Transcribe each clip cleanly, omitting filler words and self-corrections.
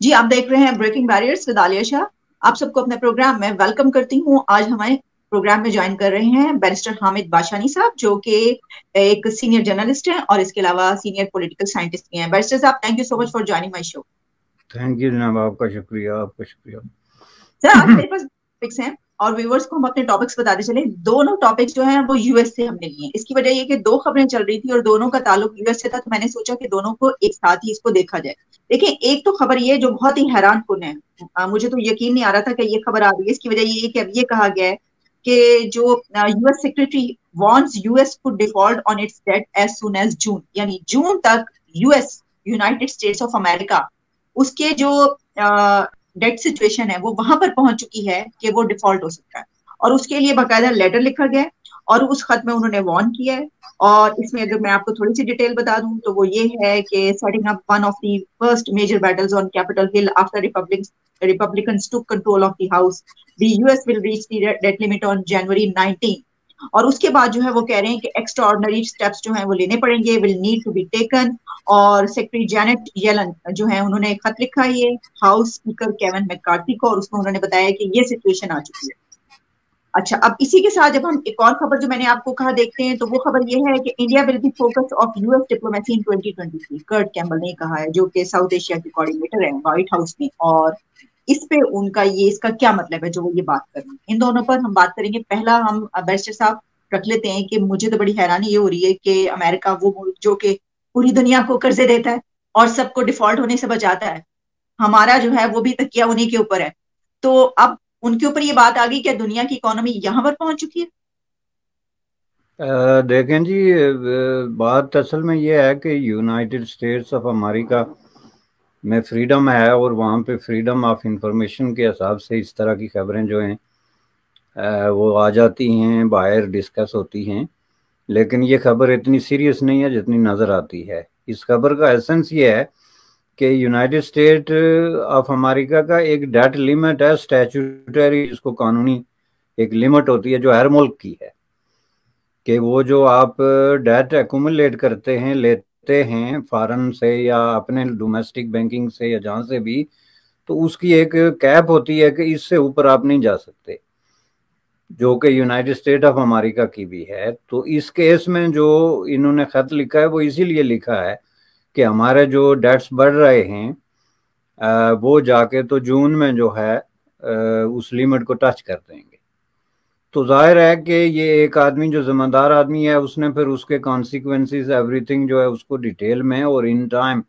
جی آپ دیکھ رہے ہیں بریکنگ بیریئرز ود عالیہ شاہ. آپ سب کو اپنے پروگرام میں ویلکم کرتی ہوں. آج ہمارے پروگرام میں جوائن کر رہے ہیں بیرسٹر حامد باشانی صاحب جو کہ ایک سینئر جرنلسٹ ہیں اور اس کے علاوہ سینئر پولیٹیکل سائنٹسٹ بھی ہیں. بیرسٹر صاحب thank you so much for joining my show. Thank you جناب، آپ کا شکریہ، آپ کا شکریہ. سر آج میرے پاس ٹاپکس ہیں اور ویورز کو ہم اپنے ٹاپکس بتاتے چلیں. دونوں ٹاپکس جو ہیں وہ یو ایس سے ہم نے لیے ہیں. اس کی وجہ یہ کہ دو خبریں چل رہی تھی اور دونوں کا تعلق یو ایس سے تھا، تو میں نے سوچا کہ دونوں کو ایک ساتھ ہی اس کو دیکھا جائے. دیکھیں، ایک تو خبر یہ جو بہت ہی حیران کن ہے، مجھے تو یقین نہیں آ رہا تھا کہ یہ خبر آ رہی ہے. اس کی وجہ یہ ہے کہ اب یہ کہا گیا ہے کہ جو U S secretary wants U S could default on its debt as soon as June, یعنی جون تک U S United States of America اس کے جو ڈیٹ سچویشن ہے وہ وہاں پر پہنچ چکی ہے کہ وہ ڈیفالٹ ہو سکتا ہے. اور اس کے لیے باقاعدہ لیٹر لکھا گیا ہے اور اس خط میں انہوں نے وارن کیا ہے. اور اس میں اگر میں آپ کو تھوڑی سی ڈیٹیل بتا دوں تو وہ یہ ہے کہ setting up one of the first major battles on Capitol Hill after Republicans took control of the House, the U S will reach the debt limit on January 19. اور اس کے بعد جو ہے وہ کہہ رہے ہیں کہ ایکسٹرا آرڈنری اسٹیپس جو ہیں وہ لینے پڑیں گے، will need to be taken. اور سیکرٹری جینٹ یلن جو ہے انہوں نے ایک خط لکھا ہے یہ ہاؤس اسپیکر کیون میکارتھی کو، اور اس میں انہوں نے بتایا کہ یہ سچویشن آ چکی ہے. اچھا، اب اسی کے ساتھ جب ہم ایک اور خبر جو میں نے آپ کو کہا دیکھتے ہیں تو وہ خبر یہ ہے کہ India will be focus of U S diplomacy ان 2023. کرٹ کیمبل نے کہا ہے جو کہ ساؤتھ ایشیا کے کوآرڈینیٹر ہیں وائٹ ہاؤس میں. اور اس پہ ان کا یہ اس کا کیا مطلب ہے جو وہ یہ بات کر رہے ہیں، ان دونوں پر ہم بات کریں گے. پہلا ہم بیرسٹر صاحب رکھ لیتے ہیں کہ مجھے تو بڑی حیرانی یہ ہو رہی ہے کہ امریکہ وہ ملک جو کہ پوری دنیا کو قرضے دیتا ہے اور سب کو ڈیفالٹ ہونے سے بچاتا ہے، ہمارا جو ہے وہ بھی تکیہ انہی کے اوپر ہے. تو اب ان کے اوپر یہ بات آ گئی کہ دنیا کی اکانومی یہاں پر پہنچ چکی ہے. دیکھیں جی، بات اصل میں یہ ہے کہ یونائٹڈ اسٹیٹس آف امریکہ میں فریڈم ہے اور وہاں پہ فریڈم آف انفارمیشن کے حساب سے اس طرح کی خبریں جو ہیں وہ آ جاتی ہیں، باہر ڈسکس ہوتی ہیں. لیکن یہ خبر اتنی سیریس نہیں ہے جتنی نظر آتی ہے. اس خبر کا ایسنس یہ ہے کہ یونائٹڈ اسٹیٹ آف امریکہ کا ایک ڈیٹ لیمٹ ہے اسٹیچوٹری، جس کو قانونی ایک لیمٹ ہوتی ہے جو ہر ملک کی ہے کہ وہ جو آپ ڈیٹ ایکومولیٹ کرتے ہیں، لیتے ہیں فارن سے یا اپنے ڈومیسٹک بینکنگ سے یا جہاں سے بھی، تو اس کی ایک کیپ ہوتی ہے کہ اس سے اوپر آپ نہیں جا سکتے، جو کہ یونائٹڈ اسٹیٹ آف امریکہ کی بھی ہے. تو اس کیس میں جو انہوں نے خط لکھا ہے وہ اسی لیے لکھا ہے کہ ہمارے جو ڈیٹس بڑھ رہے ہیں وہ جا کے تو جون میں جو ہے اس لیمٹ کو ٹچ کر دیں گے. تو ظاہر ہے کہ یہ ایک آدمی جو ذمہ دار آدمی ہے اس نے پھر اس کے کانسیکوینسز ایوری تھنگ جو ہے اس کو ڈیٹیل میں اور ان ٹائم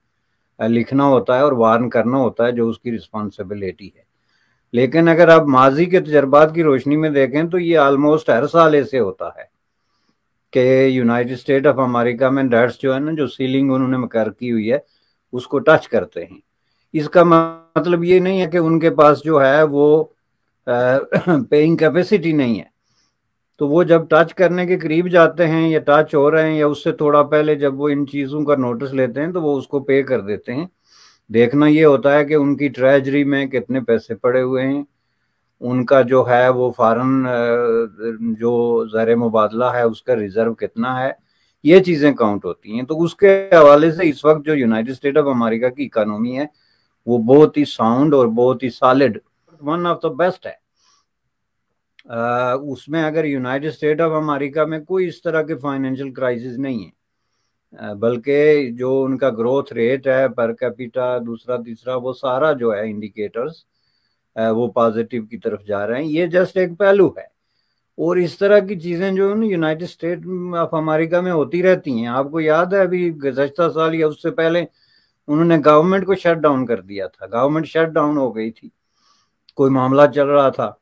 لکھنا ہوتا ہے اور وارن کرنا ہوتا ہے، جو اس کی رسپانسبلٹی ہے. لیکن اگر آپ ماضی کے تجربات کی روشنی میں دیکھیں تو یہ آلموسٹ ہر سال ایسے ہوتا ہے کہ یونائٹڈ اسٹیٹ آف امریکہ میں ڈیٹس جو ہے نا، جو سیلنگ انہوں نے مقرر کی ہوئی ہے اس کو ٹچ کرتے ہیں. اس کا مطلب یہ نہیں ہے کہ ان کے پاس جو ہے وہ پیئنگ کیپیسٹی نہیں ہے. تو وہ جب ٹچ کرنے کے قریب جاتے ہیں یا ٹچ ہو رہے ہیں یا اس سے تھوڑا پہلے جب وہ ان چیزوں کا نوٹس لیتے ہیں تو وہ اس کو پے کر دیتے ہیں. دیکھنا یہ ہوتا ہے کہ ان کی ٹریجری میں کتنے پیسے پڑے ہوئے ہیں، ان کا جو ہے وہ فارن جو زر مبادلہ ہے اس کا ریزرو کتنا ہے، یہ چیزیں کاؤنٹ ہوتی ہیں. تو اس کے حوالے سے اس وقت جو یونائٹڈ اسٹیٹ آف امریکہ کی اکانومی ہے وہ بہت ہی ساؤنڈ اور بہت ہی solid, one of the best ہے. اس میں اگر یونائٹڈ اسٹیٹ آف امریکہ میں کوئی اس طرح کے فائنینشیل کرائسس نہیں ہے، بلکہ جو ان کا گروتھ ریٹ ہے پر کیپیٹا دوسرا تیسرا وہ سارا جو ہے انڈیکیٹرز وہ پازیٹیو کی طرف جا رہے ہیں. یہ جسٹ ایک پہلو ہے. اور اس طرح کی چیزیں جو یونائٹڈ اسٹیٹ آف امریکہ میں ہوتی رہتی ہیں. آپ کو یاد ہے ابھی گزشتہ سال یا اس سے پہلے انہوں نے گورنمنٹ کو شٹ ڈاؤن کر دیا تھا، گورنمنٹ شٹ ڈاؤن ہو گئی تھی، کوئی معاملہ چل رہا تھا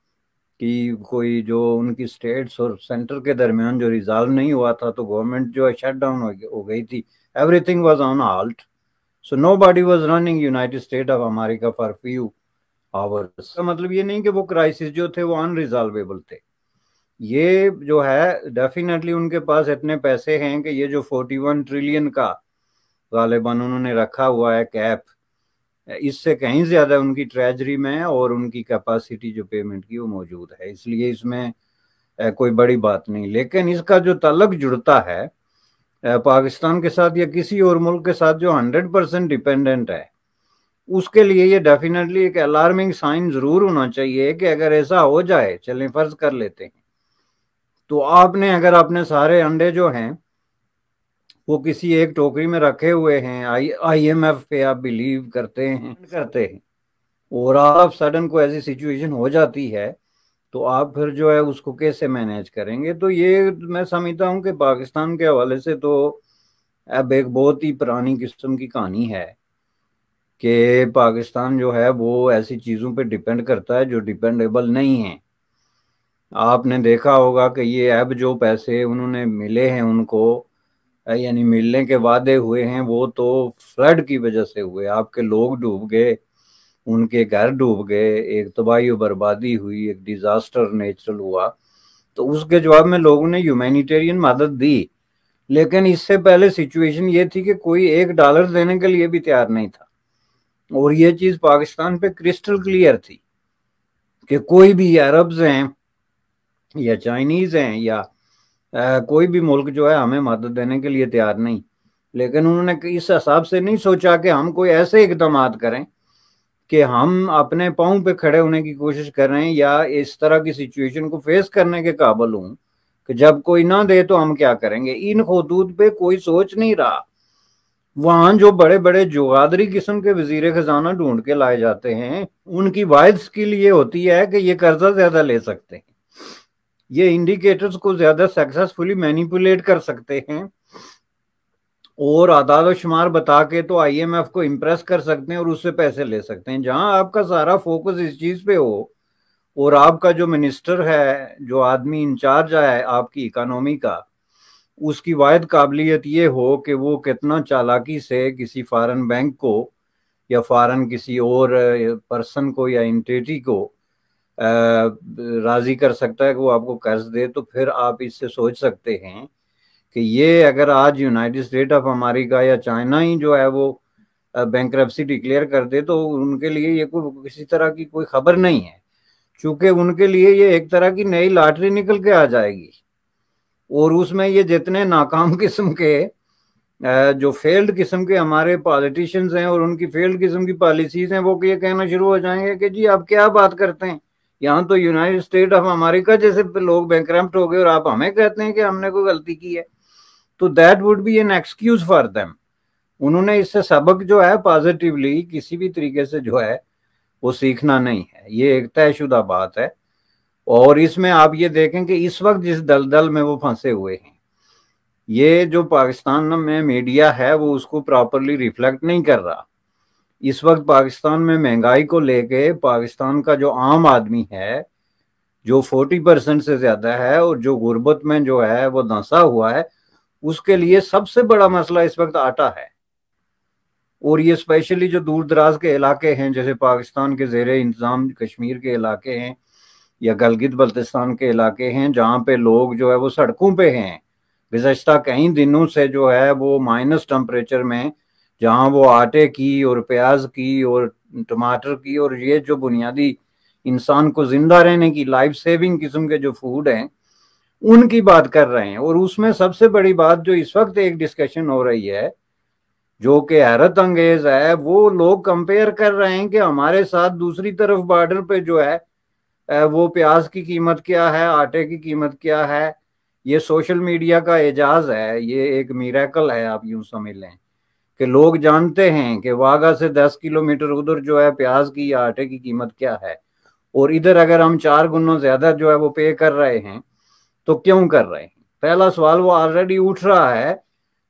کہ کوئی جو ان کی اسٹیٹس اور سینٹر کے درمیان جو ریزالو نہیں ہوا تھا تو گورنمنٹ جو ہے شٹ ڈاؤن ہو گئی تھی. Everything was on halt, so nobody was running United State of America for few hours. کا مطلب یہ نہیں کہ وہ کرائسس جو تھے وہ ان ریزالویبل تھے. یہ جو ہے ڈیفینیٹلی ان کے پاس اتنے پیسے ہیں کہ یہ جو 41 ٹریلین کا غالباً انہوں نے رکھا ہوا ہے کیپ، اس سے کہیں زیادہ ان کی ٹریجری میں اور ان کی کیپاسٹی جو پیمنٹ کی وہ موجود ہے. اس لیے اس میں کوئی بڑی بات نہیں. لیکن اس کا جو تعلق جڑتا ہے پاکستان کے ساتھ یا کسی اور ملک کے ساتھ جو 100% ڈیپینڈنٹ ہے اس کے لیے یہ ڈیفینیٹلی ایک الارمنگ سائن ضرور ہونا چاہیے کہ اگر ایسا ہو جائے، چلیں فرض کر لیتے ہیں، تو آپ نے اگر اپنے سارے انڈے جو ہیں وہ کسی ایک ٹوکری میں رکھے ہوئے ہیں، آئی ایم ایف پہ آپ بلیو کرتے ہیں اور آپ سڈن کو ایسی سچویشن ہو جاتی ہے تو آپ پھر جو ہے اس کو کیسے مینیج کریں گے؟ تو یہ میں سمجھتا ہوں کہ پاکستان کے حوالے سے تو اب ایک بہت ہی پرانی قسم کی کہانی ہے کہ پاکستان جو ہے وہ ایسی چیزوں پہ ڈیپینڈ کرتا ہے جو ڈیپینڈیبل نہیں ہیں۔ آپ نے دیکھا ہوگا کہ یہ اب جو پیسے انہوں نے ملے ہیں ان کو، یعنی ملنے کے وعدے ہوئے ہیں، وہ تو فلڈ کی وجہ سے ہوئے، آپ کے لوگ ڈوب گئے، ان کے گھر ڈوب گئے، ایک تباہی و بربادی ہوئی، ایک ڈیزاسٹر نیچرل ہوا، تو اس کے جواب میں لوگوں نے ہیومینیٹیرین مدد دی، لیکن اس سے پہلے سچویشن یہ تھی کہ کوئی $1 دینے کے لیے بھی تیار نہیں تھا، اور یہ چیز پاکستان پہ کرسٹل کلیئر تھی کہ کوئی بھی عربز ہیں یا چائنیز ہیں یا کوئی بھی ملک جو ہے ہمیں مدد دینے کے لیے تیار نہیں، لیکن انہوں نے اس حساب سے نہیں سوچا کہ ہم کوئی ایسے اقدامات کریں کہ ہم اپنے پاؤں پہ کھڑے ہونے کی کوشش کر رہے ہیں یا اس طرح کی سچویشن کو فیس کرنے کے قابل ہوں کہ جب کوئی نہ دے تو ہم کیا کریں گے۔ ان خطوط پہ کوئی سوچ نہیں رہا۔ وہاں جو بڑے بڑے جوغادری قسم کے وزیر خزانہ ڈھونڈ کے لائے جاتے ہیں، ان کی واحد سکل یہ ہوتی ہے کہ یہ قرضہ زیادہ لے سکتے ہیں، یہ انڈیکیٹرز کو زیادہ سکسیسفلی مینیپولیٹ کر سکتے ہیں اور اعداد و شمار بتا کے تو آئی ایم ایف کو امپریس کر سکتے ہیں اور اس سے پیسے لے سکتے ہیں۔ جہاں آپ کا سارا فوکس اس چیز پہ ہو اور آپ کا جو منسٹر ہے، جو آدمی انچارج ہے آپ کی اکانومی کا، اس کی واحد قابلیت یہ ہو کہ وہ کتنا چالاکی سے کسی فارن بینک کو یا فارن کسی اور پرسن کو یا انٹیٹی کو راضی کر سکتا ہے کہ وہ آپ کو قرض دے، تو پھر آپ اس سے سوچ سکتے ہیں کہ یہ اگر آج یونائٹڈ اسٹیٹ آف امریکہ یا چائنا ہی جو ہے وہ بینکرپسی ڈکلیئر کر دے تو ان کے لیے یہ کسی طرح کی کوئی خبر نہیں ہے، چونکہ ان کے لیے یہ ایک طرح کی نئی لاٹری نکل کے آ جائے گی، اور اس میں یہ جتنے ناکام قسم کے جو فیلڈ قسم کے ہمارے پالیٹیشنز ہیں اور ان کی فیلڈ قسم کی پالیسیز ہیں، وہ یہ کہنا شروع ہو جائیں گے کہ جی آپ کیا بات کرتے ہیں، یہاں تو یونائٹڈ اسٹیٹ آف امریکہ جیسے لوگ بینکرپٹ ہو گئے اور آپ ہمیں کہتے ہیں کہ ہم نے کوئی غلطی کی ہے۔ تو that would be an excuse for them. انہوں نے اس سے سبق جو ہے پازیٹیولی کسی بھی طریقے سے جو ہے وہ سیکھنا نہیں ہے، یہ ایک طے شدہ بات ہے۔ اور اس میں آپ یہ دیکھیں کہ اس وقت جس دلدل میں وہ پھنسے ہوئے ہیں، یہ جو پاکستان میں میڈیا ہے وہ اس کو پراپرلی ریفلیکٹ نہیں کر رہا۔ اس وقت پاکستان میں مہنگائی کو لے کے پاکستان کا جو عام آدمی ہے جو 40% سے زیادہ ہے اور جو غربت میں جو ہے وہ دھنسا ہوا ہے، اس کے لیے سب سے بڑا مسئلہ اس وقت آٹا ہے۔ اور یہ اسپیشلی جو دور دراز کے علاقے ہیں جیسے پاکستان کے زیر انتظام کشمیر کے علاقے ہیں یا گلگت بلتستان کے علاقے ہیں، جہاں پہ لوگ جو ہے وہ سڑکوں پہ ہیں گزشتہ کئی دنوں سے، جو ہے وہ مائنس ٹمپریچر میں، جہاں وہ آٹے کی اور پیاز کی اور ٹماٹر کی اور یہ جو بنیادی انسان کو زندہ رہنے کی لائف سیونگ قسم کے جو فوڈ ہیں ان کی بات کر رہے ہیں۔ اور اس میں سب سے بڑی بات جو اس وقت ایک ڈسکشن ہو رہی ہے جو کہ حیرت انگیز ہے، وہ لوگ کمپیئر کر رہے ہیں کہ ہمارے ساتھ دوسری طرف بارڈر پہ جو ہے وہ پیاز کی قیمت کیا ہے، آٹے کی قیمت کیا ہے۔ یہ سوشل میڈیا کا اعجاز ہے، یہ ایک میریکل ہے، آپ یوں سمجھ لیں کہ لوگ جانتے ہیں کہ واگا سے 10 کلومیٹر ادھر جو ہے پیاز کی یا آٹے کی قیمت کیا ہے، اور ادھر اگر ہم 4 گنا زیادہ جو ہے وہ پے کر رہے ہیں تو کیوں کر رہے ہیں؟ پہلا سوال وہ آلریڈی اٹھ رہا ہے،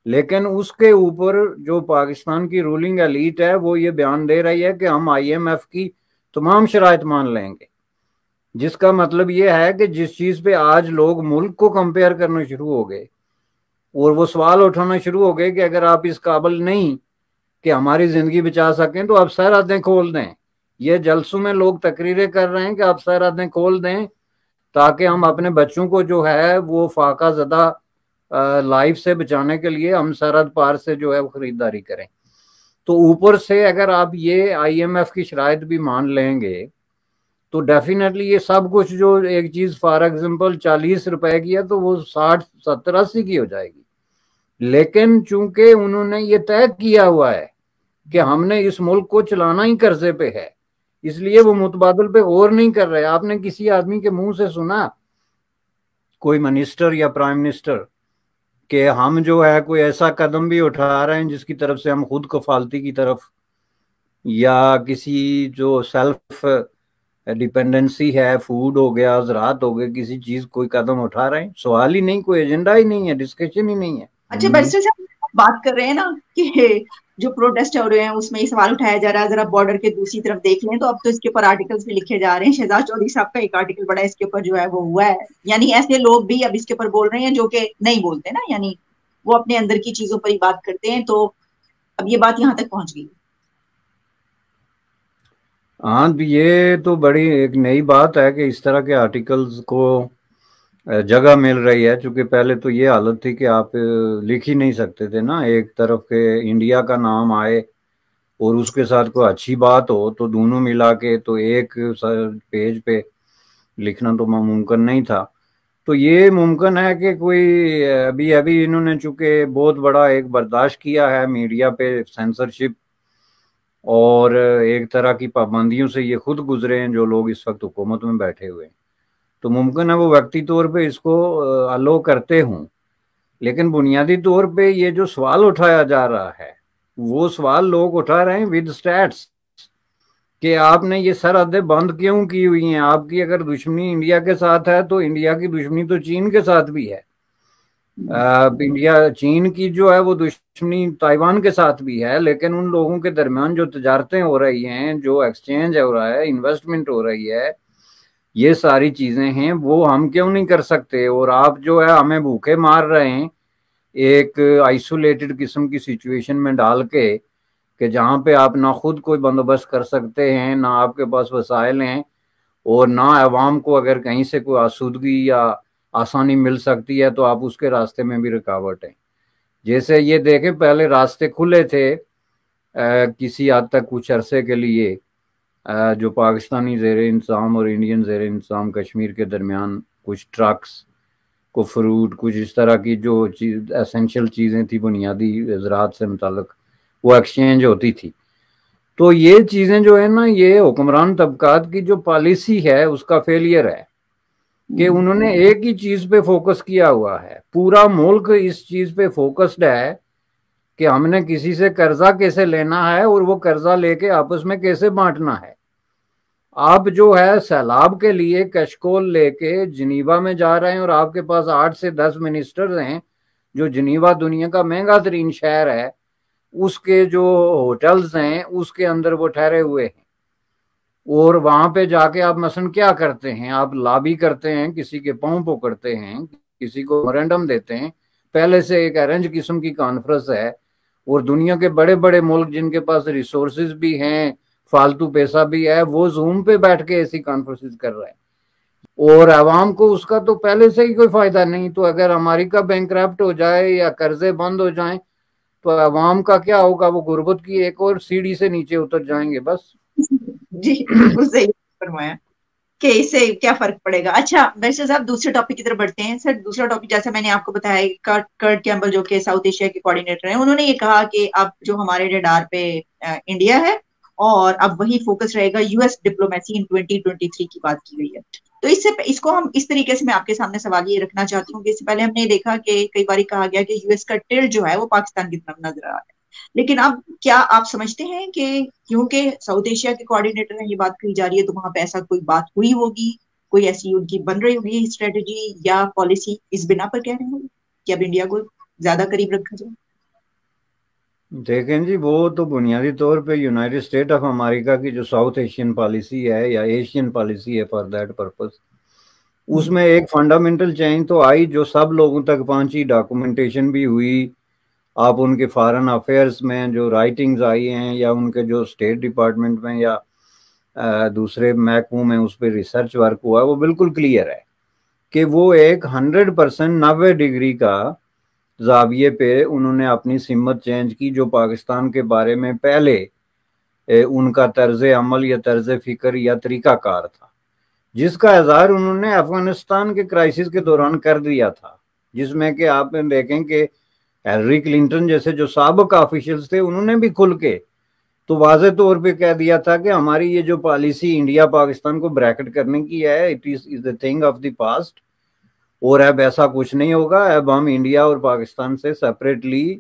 لیکن اس کے اوپر جو پاکستان کی رولنگ ایلیٹ ہے وہ یہ بیان دے رہی ہے کہ ہم آئی ایم ایف کی تمام شرائط مان لیں گے، جس کا مطلب یہ ہے کہ جس چیز پہ آج لوگ ملک کو کمپیئر کرنا شروع ہو گئے اور وہ سوال اٹھانا شروع ہو گئے کہ اگر آپ اس قابل نہیں کہ ہماری زندگی بچا سکیں تو آپ سرحدیں کھول دیں۔ یہ جلسوں میں لوگ تقریریں کر رہے ہیں کہ آپ سرحدیں کھول دیں تاکہ ہم اپنے بچوں کو جو ہے وہ فاقہ زدہ لائف سے بچانے کے لیے ہم سرحد پار سے جو ہے وہ خریداری کریں۔ تو اوپر سے اگر آپ یہ آئی ایم ایف کی شرائط بھی مان لیں گے تو ڈیفینیٹلی یہ سب کچھ جو ایک چیز فار ایگزامپل 40 روپے کی ہے تو وہ 60 70 80 کی ہو جائے گی۔ لیکن چونکہ انہوں نے یہ طے کیا ہوا ہے کہ ہم نے اس ملک کو چلانا ہی قرضے پہ ہے، اس لیے وہ متبادل پہ غور نہیں کر رہے۔ آپ نے کسی آدمی کے منہ سے سنا، کوئی منسٹر یا پرائم منسٹر، کہ ہم جو ہے کوئی ایسا قدم بھی اٹھا رہے ہیں جس کی طرف سے ہم خود کفالتی کی طرف یا کسی جو سیلف ڈیپینڈنسی ہے، فوڈ ہو گیا، زراعت ہو گیا، کسی چیز کوئی قدم اٹھا رہے ہیں؟ سوال ہی نہیں، کوئی ایجنڈا ہی نہیں ہے، ڈسکشن ہی نہیں ہے۔ اچھا بیرسٹر صاحب، بات کر رہے ہیں نا کہ جو پروٹیسٹ ہو رہے ہیں اس میں یہ سوال اٹھایا جا رہا ہے، ذرا بارڈر کے دوسری طرف دیکھ لیں تو اب تو اس کے اوپر آرٹیکلز بھی لکھے جا رہے ہیں۔ شہزاد چودھری صاحب کا ایک آرٹیکل بڑا اس کے اوپر جو ہے وہ ہوا ہے، یعنی ایسے لوگ بھی اب اس کے اوپر بول رہے ہیں جو کہ نہیں بولتے نا، یعنی وہ اپنے اندر کی چیزوں پر ہی بات کرتے ہیں، تو اب یہ بات یہاں تک پہنچ گئی۔ ہاں، یہ تو بڑی ایک نئی بات ہے کہ اس طرح کے آرٹیکلز کو جگہ مل رہی ہے، چونکہ پہلے تو یہ حالت تھی کہ آپ لکھ ہی نہیں سکتے تھے نا، ایک طرف کے انڈیا کا نام آئے اور اس کے ساتھ کوئی اچھی بات ہو تو دونوں ملا کے تو ایک پیج پہ لکھنا تو ممکن نہیں تھا۔ تو یہ ممکن ہے کہ کوئی ابھی انہوں نے چونکہ بہت بڑا ایک برداشت کیا ہے میڈیا پہ سینسرشپ اور ایک طرح کی پابندیوں سے یہ خود گزرے ہیں جو لوگ اس وقت حکومت میں بیٹھے ہوئے ہیں، تو ممکن ہے وہ وقتی طور پہ اس کو الو کرتے ہوں، لیکن بنیادی طور پہ یہ جو سوال اٹھایا جا رہا ہے وہ سوال لوگ اٹھا رہے ہیں ود سٹیٹس، کہ آپ نے یہ سرحدیں بند کیوں کی ہوئی ہیں؟ آپ کی اگر دشمنی انڈیا کے ساتھ ہے تو انڈیا کی دشمنی تو چین کے ساتھ بھی ہے، چین کی جو ہے وہ دشمنی تائیوان کے ساتھ بھی ہے، لیکن ان لوگوں کے درمیان جو تجارتیں ہو رہی ہیں، جو ایکسچینج ہو رہا ہے، انویسٹمنٹ ہو رہی ہے، یہ ساری چیزیں ہیں، وہ ہم کیوں نہیں کر سکتے؟ اور آپ جو ہے ہمیں بھوکے مار رہے ہیں ایک آئسولیٹڈ قسم کی سچویشن میں ڈال کے، کہ جہاں پہ آپ نہ خود کوئی بندوبست کر سکتے ہیں، نہ آپ کے پاس وسائل ہیں، اور نہ عوام کو اگر کہیں سے کوئی آسودگی یا آسانی مل سکتی ہے تو آپ اس کے راستے میں بھی رکاوٹ ہیں۔ جیسے یہ دیکھیں پہلے راستے کھلے تھے کسی حد تک کچھ عرصے کے لیے، جو پاکستانی زیر انتظام اور انڈین زیر انتظام کشمیر کے درمیان کچھ ٹرکس کو فروٹ، کچھ اس طرح کی جو اسینشل چیزیں تھی بنیادی زراعت سے متعلق، وہ ایکسچینج ہوتی تھی۔ تو یہ چیزیں جو ہے نا، یہ حکمران طبقات کی جو پالیسی ہے اس کا فیلئر ہے کہ انہوں نے ایک ہی چیز پہ فوکس کیا ہوا ہے، پورا ملک اس چیز پہ فوکسڈ ہے کہ ہم نے کسی سے قرضہ کیسے لینا ہے اور وہ قرضہ لے کے آپس میں کیسے بانٹنا ہے۔ آپ جو ہے سیلاب کے لیے کشکول لے کے جنیوا میں جا رہے ہیں اور آپ کے پاس 8 سے 10 منسٹرز ہیں، جو جنیوا دنیا کا مہنگا ترین شہر ہے، اس کے جو ہوٹلز ہیں اس کے اندر وہ ٹھہرے ہوئے ہیں، اور وہاں پہ جا کے آپ مثلا کیا کرتے ہیں؟ آپ لابی کرتے ہیں، کسی کے پاؤں پکڑتے ہیں، کسی کو میمورنڈم دیتے ہیں، پہلے سے ایک ارینج قسم کی کانفرنس ہے، اور دنیا کے بڑے بڑے ملک جن کے پاس ریسورسز بھی ہیں، فالتو پیسہ بھی ہے، وہ زوم پہ بیٹھ کے ایسی کانفرنسز کر رہے ہیں، اور عوام کو اس کا تو پہلے سے ہی کوئی فائدہ نہیں۔ تو اگر امریکہ بینکرپٹ ہو جائے یا قرضے بند ہو جائیں تو عوام کا کیا ہوگا؟ وہ غربت کی ایک اور سیڑھی سے نیچے اتر جائیں گے بس۔ جی بالکل صحیح فرمایا کہ اس سے کیا فرق پڑے گا۔ اچھا بیرسٹر صاحب، دوسرے ٹاپک کی طرف بڑھتے ہیں۔ سر دوسرا ٹاپک جیسا میں نے آپ کو بتایا، کرٹ کیمبل جو کہ ساؤتھ ایشیا کے کوآرڈینیٹر ہیں، انہوں نے یہ کہا کہ اب جو ہمارے ریڈار پہ انڈیا ہے اور اب وہی فوکس رہے گا، یو ایس ڈپلومیسی ان 2023 کی بات کی گئی ہے۔ تو اس کو ہم اس طریقے سے میں آپ کے سامنے سوال یہ رکھنا چاہتی ہوں کہ اس سے پہلے ہم نے دیکھا کہ کئی بار کہا گیا کہ یو ایس کا ٹل جو ہے وہ پاکستان کی طرف نظر آ رہا ہے، لیکن اب کیا آپ سمجھتے ہیں کہ کیونکہ ساؤتھ ایشیا کے کوآرڈینیٹر ہیں یہ بات کہی جا رہی ہے تو وہاں پہ ایسا کوئی بات ہوئی ہوگی، کوئی ایسی ان کی بن رہی ہوگی اسٹریٹجی یا پالیسی اس بنا پر کہہ رہے ہوں کہ اب انڈیا کو زیادہ قریب رکھا جائے؟ دیکھیں جی، وہ تو بنیادی طور پہ یونائٹڈ اسٹیٹ آف امریکہ کی جو ساؤتھ ایشین پالیسی ہے یا ایشین پالیسی ہے فار دیٹ پرپز، اس میں ایک فنڈامنٹل چینج تو آئی جو سب لوگوں تک پہنچی، ڈاکومنٹیشن بھی ہوئی، آپ ان کے فارن افیئرس میں جو رائٹنگز آئی ہیں یا ان کے جو اسٹیٹ ڈپارٹمنٹ میں یا دوسرے محکموں میں اس پہ ریسرچ ورک ہوا، وہ بالکل کلیئر ہے کہ وہ ایک 100% 90 ڈگری کا زاویے پہ انہوں نے اپنی سمت چینج کی، جو پاکستان کے بارے میں پہلے ان کا طرز عمل یا طرز فکر یا طریقہ کار تھا، جس کا اظہار انہوں نے افغانستان کے کرائسس کے دوران کر دیا تھا، جس میں کہ آپ دیکھیں کہ ہیلری کلنٹن جیسے جو سابق آفیشلز تھے انہوں نے بھی کھل کے تو واضح طور پہ کہہ دیا تھا کہ ہماری یہ جو پالیسی انڈیا پاکستان کو بریکٹ کرنے کی ہے it is a thing of the past, اور اب ایسا کچھ نہیں ہوگا، اب ہم انڈیا اور پاکستان سے سپریٹلی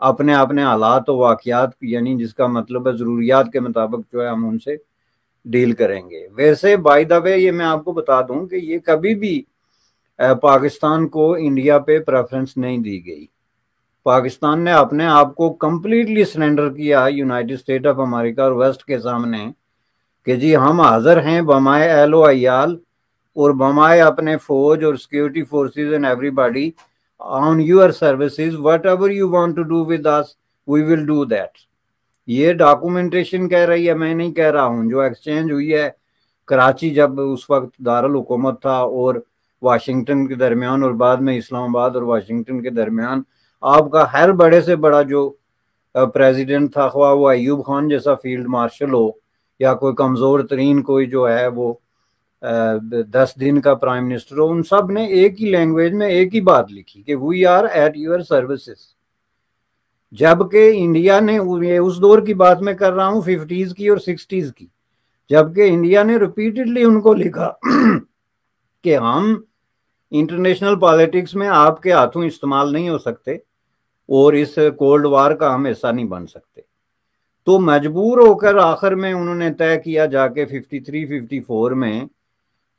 اپنے اپنے حالات و واقعات، یعنی جس کا مطلب ہے ضروریات کے مطابق جو ہے ہم ان سے ڈیل کریں گے۔ ویسے بائی دا وے یہ میں آپ کو بتا دوں کہ یہ کبھی بھی پاکستان کو انڈیا پہ پریفرنس نہیں دی گئی۔ پاکستان نے اپنے آپ کو کمپلیٹلی سرنڈر کیا یونائٹڈ اسٹیٹ آف امریکہ اور ویسٹ کے سامنے کہ جی ہم حاضر ہیں بمائے اہل و عیال اور بمائے اپنے فوج اور security forces and everybody on your services, whatever you want to do with us we will do that. یہ ڈاکومنٹیشن کہہ رہی ہے، میں نہیں کہہ رہا ہوں۔ جو ایکسچینج ہوئی ہے کراچی جب اس وقت دارالحکومت تھا اور واشنگٹن کے درمیان، اور بعد میں اسلام آباد اور واشنگٹن کے درمیان، آپ کا ہر بڑے سے بڑا جو پریزیڈنٹ تھا، خواہ وہ ایوب خان جیسا فیلڈ مارشل ہو یا کوئی کمزور ترین کوئی جو ہے وہ 10 دن کا پرائم منسٹر ہو، ان سب نے ایک ہی لینگویج میں ایک ہی بات لکھی کہ we are at your services. جبکہ انڈیا نے، اس دور کی بات میں کر رہا ہوں 50s کی اور 60s کی، جبکہ انڈیا نے ریپیٹڈلی ان کو لکھا کہ ہم انٹرنیشنل پالیٹکس میں آپ کے ہاتھوں استعمال نہیں ہو سکتے اور اس کولڈ وار کا ہم حصہ نہیں بن سکتے۔ تو مجبور ہو کر آخر میں انہوں نے طے کیا جا کے 53-54 میں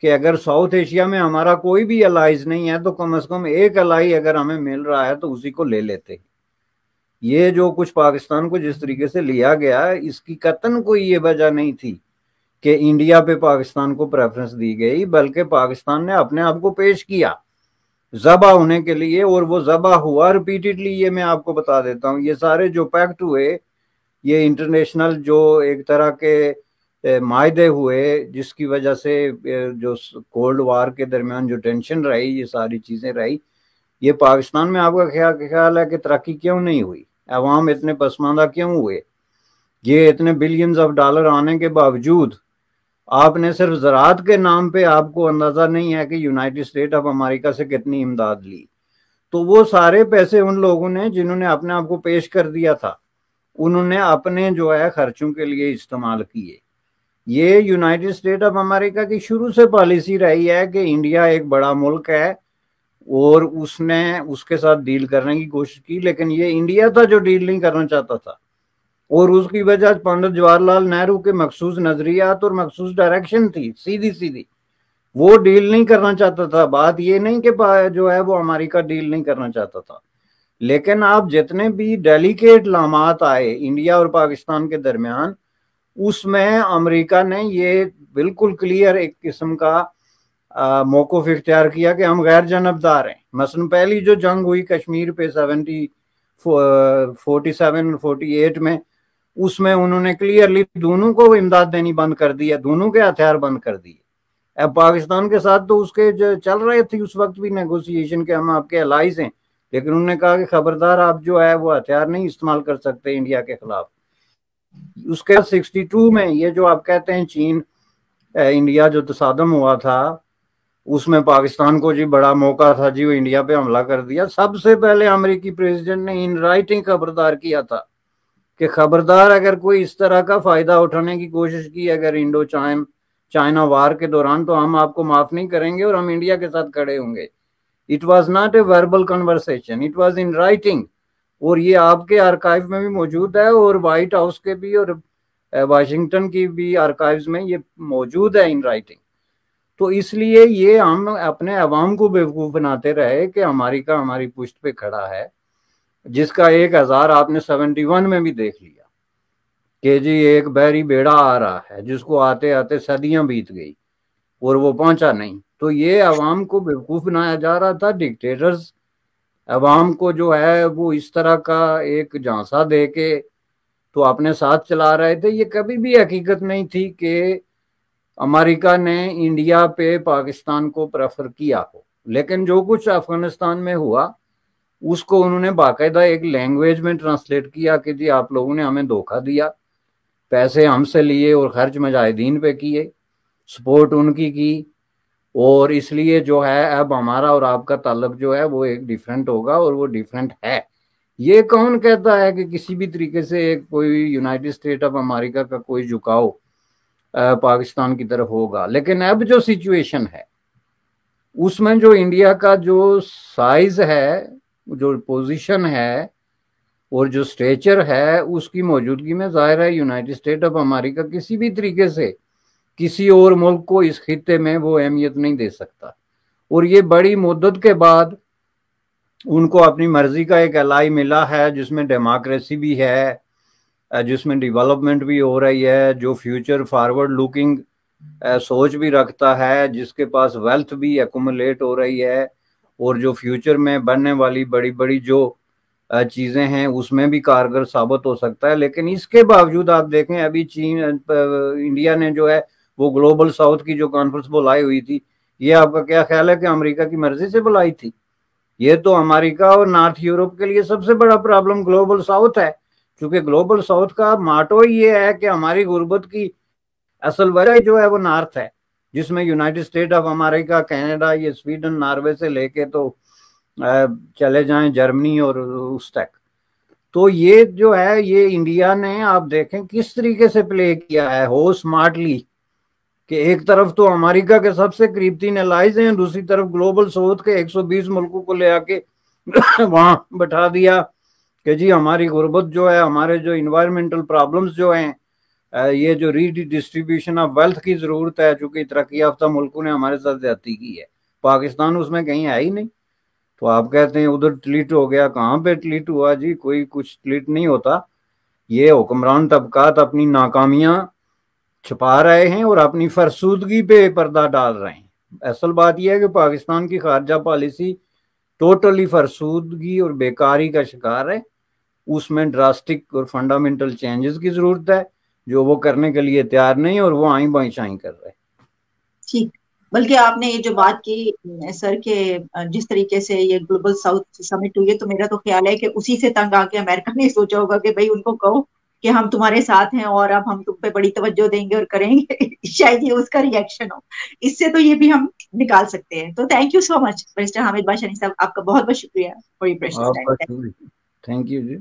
کہ اگر ساؤتھ ایشیا میں ہمارا کوئی بھی الائز نہیں ہے تو کم از کم ایک الائی اگر ہمیں مل رہا ہے تو اسی کو لے لیتے۔ یہ جو کچھ پاکستان کو جس طریقے سے لیا گیا، اس کی قطعاً کوئی یہ وجہ نہیں تھی کہ انڈیا پہ پاکستان کو پریفرنس دی گئی، بلکہ پاکستان نے اپنے آپ کو پیش کیا ذبح ہونے کے لیے، اور وہ ذبح ہوا ریپیٹڈلی۔ یہ میں آپ کو بتا دیتا ہوں، یہ سارے جو پیکٹ ہوئے، یہ انٹرنیشنل جو ایک طرح کے معاہدے ہوئے، جس کی وجہ سے جو کولڈ وار کے درمیان جو ٹینشن رہی، یہ ساری چیزیں رہی، یہ پاکستان میں آپ کا خیال ہے کہ ترقی کیوں نہیں ہوئی؟ عوام اتنے پسماندہ کیوں ہوئے؟ یہ اتنے بلینز آف ڈالر آنے کے باوجود آپ نے صرف زراعت کے نام پہ، آپ کو اندازہ نہیں ہے کہ یونائٹڈ اسٹیٹ آف امریکہ سے کتنی امداد لی۔ تو وہ سارے پیسے ان لوگوں نے جنہوں نے اپنے آپ کو پیش کر دیا تھا، انہوں نے اپنے جو ہے خرچوں کے لیے استعمال کیے۔ یہ یونائٹڈ اسٹیٹ آف امریکہ کی شروع سے پالیسی رہی ہے کہ انڈیا ایک بڑا ملک ہے اور اس نے اس کے ساتھ ڈیل کرنے کی کوشش کی، لیکن یہ انڈیا تھا جو ڈیل نہیں کرنا چاہتا تھا، اور اس کی وجہ پنڈت جواہر لال نہرو کے مخصوص نظریات اور مخصوص ڈائریکشن تھی، سیدھی وہ ڈیل نہیں کرنا چاہتا تھا۔ بات یہ نہیں کہ جو ہے وہ امریکہ ڈیل نہیں کرنا چاہتا تھا، لیکن آپ جتنے بھی ڈیلیکیٹ لامات آئے انڈیا اور پاکستان کے درمیان، اس میں امریکہ نے یہ بالکل کلیئر ایک قسم کا موقف اختیار کیا کہ ہم غیر جانبدار ہیں۔ مثلا پہلی جو جنگ ہوئی کشمیر پہ 47 اور 48 میں، اس میں انہوں نے کلیئرلی دونوں کو امداد دینی بند کر دی ہے، دونوں کے ہتھیار بند کر دیے۔ اب پاکستان کے ساتھ تو اس کے جو چل رہے تھے اس وقت بھی نیگوسیشن کے، ہم آپ کے الائز ہیں، لیکن انہوں نے کہا کہ خبردار آپ جو ہے وہ ہتھیار نہیں استعمال کر سکتے انڈیا کے خلاف۔ اس کے 62 میں یہ جو آپ کہتے ہیں چین انڈیا جو تصادم ہوا تھا، اس میں پاکستان کو جی بڑا موقع تھا، جی وہ انڈیا پہ حملہ کر دیا۔ سب سے پہلے امریکی پریزیڈنٹ نے ان رائٹنگ خبردار کیا تھا کہ خبردار اگر کوئی اس طرح کا فائدہ اٹھانے کی کوشش کی اگر انڈو چائنا وار کے دوران، تو ہم آپ کو معاف نہیں کریں گے اور ہم انڈیا کے ساتھ کھڑے ہوں گے۔ It was not a verbal conversation, it was in writing, اور یہ آپ کے آرکائیو میں بھی موجود ہے، اور وائٹ ہاؤس کے بھی اور واشنگٹن کی بھی آرکائیوز میں یہ موجود ہے ان رائٹنگ۔ تو اس لیے یہ ہم اپنے عوام کو بیوقوف بناتے رہے کہ امریکہ ہماری پشت پہ کھڑا ہے، جس کا ایک ہزار آپ نے 71 میں بھی دیکھ لیا کہ جی ایک بحری بیڑا آ رہا ہے جس کو آتے آتے صدیاں بیت گئی اور وہ پہنچا نہیں۔ تو یہ عوام کو بیوقوف بنایا جا رہا تھا۔ ڈکٹیٹرز عوام کو جو ہے وہ اس طرح کا ایک جھانسا دے کے تو اپنے ساتھ چلا رہے تھے۔ یہ کبھی بھی حقیقت نہیں تھی کہ امریکہ نے انڈیا پہ پاکستان کو پریفر کیا ہو، لیکن جو کچھ افغانستان میں ہوا اس کو انہوں نے باقاعدہ ایک لینگویج میں ٹرانسلیٹ کیا کہ جی آپ لوگوں نے ہمیں دھوکہ دیا، پیسے ہم سے لیے اور خرچ مجاہدین پہ کیے، سپورٹ ان کی، اور اس لیے جو ہے اب ہمارا اور آپ کا تعلق جو ہے وہ ایک ڈیفرنٹ ہوگا، اور وہ ڈیفرنٹ ہے۔ یہ کون کہتا ہے کہ کسی بھی طریقے سے ایک کوئی یونائٹڈ اسٹیٹ آف امریکہ کا کوئی جھکاؤ پاکستان کی طرف ہوگا؟ لیکن اب جو سچویشن ہے اس میں جو انڈیا کا جو سائز ہے، جو پوزیشن ہے اور جو سٹیچر ہے، اس کی موجودگی میں ظاہر ہے یونائٹڈ اسٹیٹ آف امریکہ کسی بھی طریقے سے کسی اور ملک کو اس خطے میں وہ اہمیت نہیں دے سکتا. اور یہ بڑی مدت کے بعد ان کو اپنی مرضی کا ایک الائی ملا ہے، جس میں ڈیموکریسی بھی ہے، جس میں ڈیولپمنٹ بھی ہو رہی ہے، جو فیوچر فارورڈ لوکنگ سوچ بھی رکھتا ہے، جس کے پاس ویلتھ بھی ایکومولیٹ ہو رہی ہے، اور جو فیوچر میں بننے والی بڑی بڑی جو چیزیں ہیں اس میں بھی کارگر ثابت ہو سکتا ہے. لیکن اس کے باوجود آپ دیکھیں ابھی انڈیا نے جو ہے وہ گلوبل ساؤتھ کی جو کانفرنس بلائی ہوئی تھی، یہ آپ کا کیا خیال ہے کہ امریکہ کی مرضی سے بلائی تھی؟ یہ تو امریکہ اور نارتھ یورپ کے لیے سب سے بڑا پرابلم گلوبل ساؤتھ ہے، کیونکہ گلوبل ساؤتھ کا ماٹو یہ ہے کہ ہماری غربت کی اصل وجہ جو ہے وہ نارتھ ہے، جس میں United State of America, Canada, یہ سویڈن، ناروے سے لے کے تو چلے جائیں جرمنی اور اس تک. تو یہ جو ہے یہ انڈیا نے آپ دیکھیں کس طریقے سے پلے کیا ہے، ہو اسمارٹلی، کہ ایک طرف تو امریکہ کے سب سے قریب تین الائز ہیں، دوسری طرف گلوبل ساؤتھ کے 120 ملکوں کو لے آ کے وہاں بٹھا دیا کہ جی ہماری غربت جو ہے، ہمارے جو انوائرمنٹل پرابلمز جو ہیں، یہ جو ری ڈسٹریبیوشن آف ویلتھ کی ضرورت ہے، چونکہ ترقی یافتہ ملکوں نے ہمارے ساتھ زیادتی کی ہے، پاکستان اس میں کہیں ہے ہی نہیں. تو آپ کہتے ہیں ادھر ٹلیٹ ہو گیا، کہاں پہ ٹلیٹ ہوا جی؟ کوئی کچھ ٹلیٹ نہیں ہوتا. یہ حکمران طبقات اپنی ناکامیاں چھپا رہے ہیں اور اپنی فرسودگی پہ پردہ ڈال رہے ہیں. اصل بات یہ ہے کہ پاکستان کی خارجہ پالیسی ٹوٹلی فرسودگی اور بیکاری کا شکار ہے. اس میں ڈراسٹک اور فنڈامنٹل چینجز کی ضرورت ہے، جو وہ کرنے کے لیے تیار نہیں، اور وہ آئیں بائیں شائیں کر رہے. ٹھیک، بلکہ آپ نے یہ جو بات کی سر کہ جس طریقے سے یہ گلوبل ساؤتھ سمٹ ہوئی ہے، تو میرا تو خیال ہے کہ اسی سے تنگ آ کے امریکہ نے سوچا ہوگا کہ بھائی ان کو کہو کہ ہم تمہارے ساتھ ہیں اور اب ہم تم پہ بڑی توجہ دیں گے اور کریں گے. شاید یہ اس کا ریئیکشن ہو. اس سے تو یہ بھی ہم نکال سکتے ہیں. تو thank you so much mister Hamid Bashani sahab, آپ کا بہت بہت شکریہ فار یور پریشیس آپ کا ٹائم. شکریہ، تھینک یو جی.